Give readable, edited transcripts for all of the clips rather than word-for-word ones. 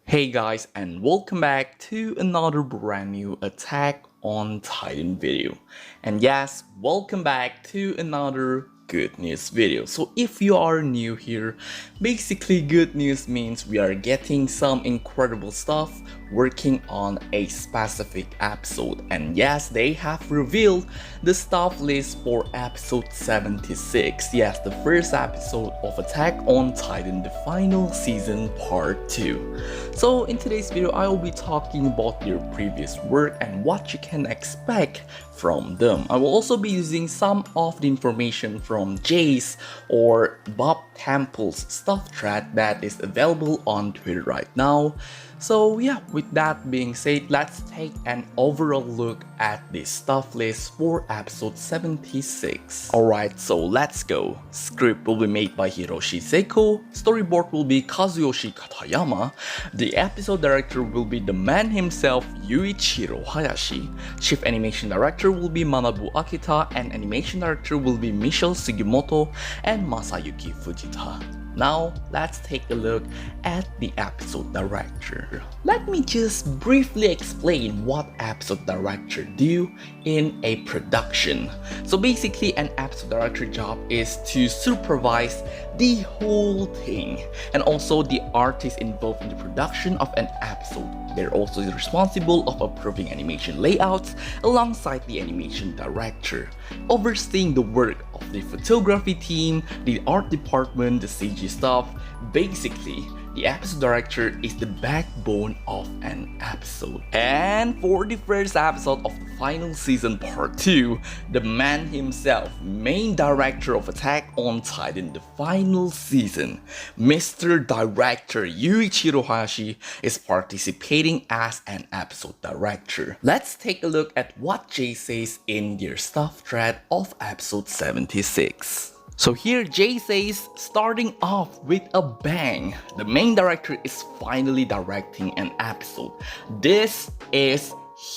Hey guys, and welcome back to another brand new Attack on Titan video. And yes, welcome back to another good news video. So if you are new here, basically good news means we are getting some incredible stuff working on a specific episode. And yes, they have revealed the stuff list for episode 76. Yes, the first episode of Attack on Titan, the final season part 2. So in today's video, I will be talking about their previous work and what you can expect from them. I will also be using some of the information from Jay's or Bob Temple's stuff thread that is available on Twitter right now. So yeah, with that being said, let's take an overall look at the stuff list for episode 76. Alright, so let's go. Script will be made by Hiroshi Seiko, storyboard will be Kazuyoshi Katayama, the episode director will be the man himself, Yuichiro Hayashi, chief animation director will be Manabu Akita, and animation director will be Michelle Sugimoto and Masayuki Fujita. Now, let's take a look at the episode director. Let me just briefly explain what episode director do in a production. So basically, an episode director job is to supervise the whole thing and also the artists involved in the production of an episode. They're also responsible of approving animation layouts alongside the animation director, overseeing the work of the photography team, the art department, the CG stuff. Basically, the episode director is the backbone of an episode. And for the first episode of the final season part 2, the man himself, main director of Attack on Titan, the final season, Mr. Director Yuichiro Hayashi is participating as an episode director. Let's take a look at what Jay says in their stuff thread of episode 76. So here Jay says, starting off with a bang, the main director is finally directing an episode. This is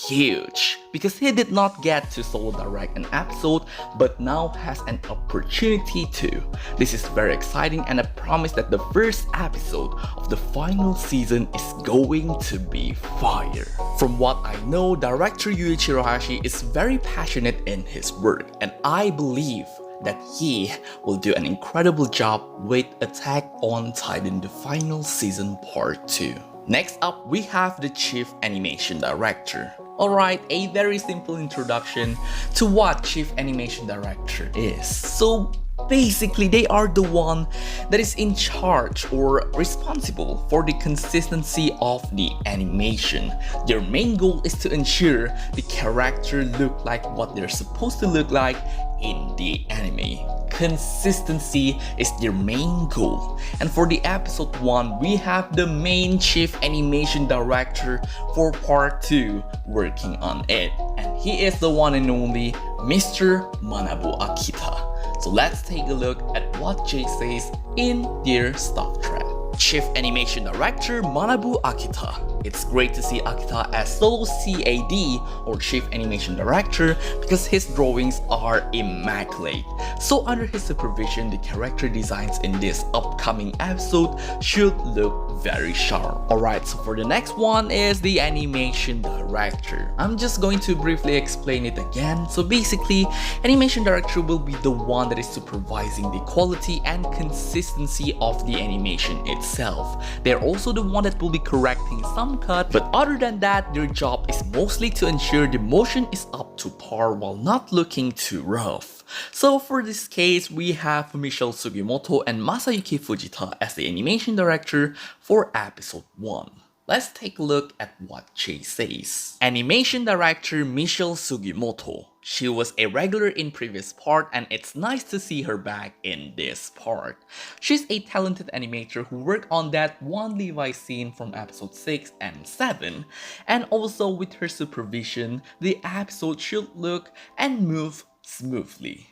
huge because he did not get to solo direct an episode but now has an opportunity to. This is very exciting and I promise that the first episode of the final season is going to be fire. From what I know, director Yuichiro Hayashi is very passionate in his work and I believe that he will do an incredible job with Attack on Titan, the final season part 2. Next up, we have the Chief Animation Director. Alright, a very simple introduction to what Chief Animation Director is. So basically, they are the one that is in charge or responsible for the consistency of the animation. Their main goal is to ensure the character look like what they're supposed to look like in the anime. Consistency is their main goal. And for the episode 1, we have the main chief animation director for part 2 working on it. And he is the one and only Mr. Manabu Akita. So let's take a look at what Jay says in their stuff thread. Chief Animation Director Manabu Akita. It's great to see Akita as solo CAD or Chief Animation Director because his drawings are immaculate. So under his supervision, the character designs in this upcoming episode should look very sharp. Alright, so for the next one is the Animation Director. I'm just going to briefly explain it again. So basically, Animation Director will be the one that is supervising the quality and consistency of the animation itself. They're also the one that will be correcting some cut, but other than that, their job is mostly to ensure the motion is up to par while not looking too rough. So for this case, we have Michelle Sugimoto and Masayuki Fujita as the animation director for episode 1. Let's take a look at what Jay says. Animation director Michelle Sugimoto. She was a regular in previous part and it's nice to see her back in this part. She's a talented animator who worked on that one Levi scene from episode 6 and 7, and also with her supervision, the episode should look and move smoothly.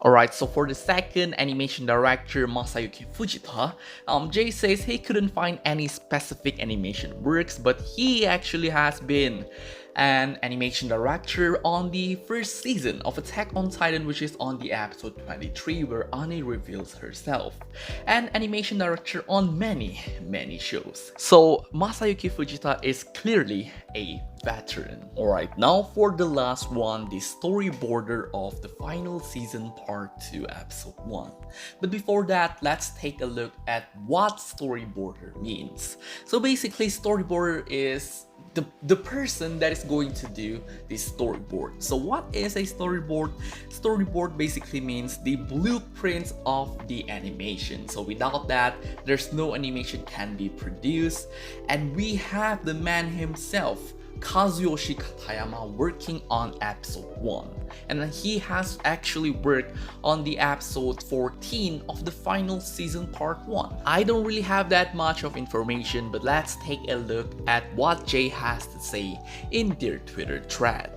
Alright, so for the second animation director, Masayuki Fujita, Jay says he couldn't find any specific animation works, but he actually has been an animation director on the first season of Attack on Titan, which is on the episode 23 where Anne reveals herself, and animation director on many shows. So Masayuki Fujita is clearly a veteran. Alright, now for the last one, the storyboarder of the final season part 2 episode 1. But before that, let's take a look at what storyboarder means. So basically, storyboarder is the person that is going to do the storyboard. So what is a storyboard? Storyboard basically means the blueprints of the animation. So without that, there's no animation can be produced. And we have the man himself, Kazuyoshi Katayama, working on episode 1, and then he has actually worked on the episode 14 of the final season part 1. I don't really have that much of information, but let's take a look at what Jay has to say in their Twitter thread.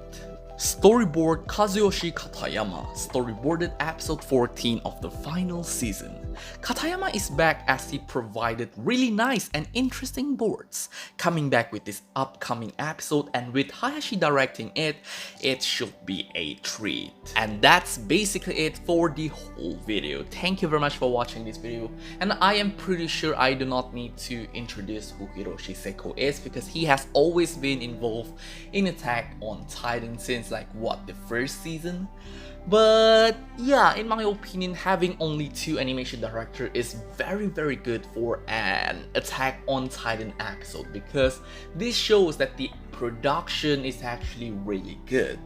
Storyboard Kazuyoshi Katayama storyboarded episode 14 of the final season. Katayama is back as he provided really nice and interesting boards. Coming back with this upcoming episode, and with Hayashi directing it, it should be a treat. And that's basically it for the whole video. Thank you very much for watching this video, and I am pretty sure I do not need to introduce who Hiroshi Seko is, because he has always been involved in Attack on Titan since the first season. But yeah, in my opinion, having only 2 animation directors is very good for an Attack on Titan episode, because this shows that the production is actually really good.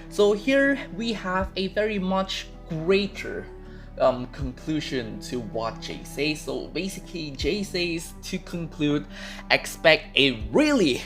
So here we have a very much greater conclusion to what Jay says. So basically, Jay says, to conclude, expect a really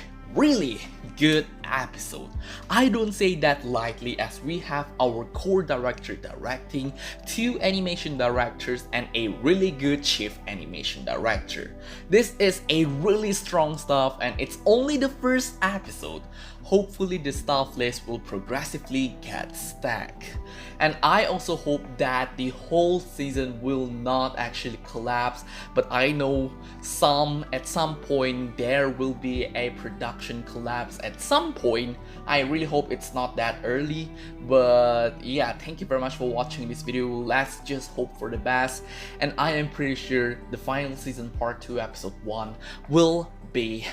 good episode. I don't say that lightly, as we have our core director directing, 2 animation directors, and a really good chief animation director. This is a really strong stuff, and it's only the first episode. Hopefully the staff list will progressively get stacked. And I also hope that the whole season will not actually collapse, but I know at some point there will be a production collapse at some point. I really hope it's not that early, but yeah, thank you very much for watching this video. Let's just hope for the best, and I am pretty sure the final season part 2 episode 1 will be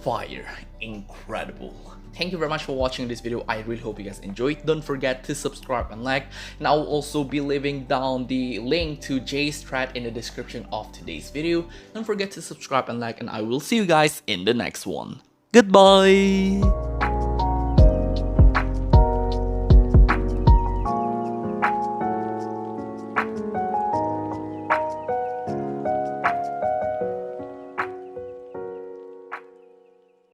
fire, incredible. Thank you very much for watching this video. I really hope you guys enjoyed. Don't forget to subscribe and like, and I will also be leaving down the link to Jay's thread in the description of today's video. Don't forget to subscribe and like, and I will see you guys in the next one. Goodbye!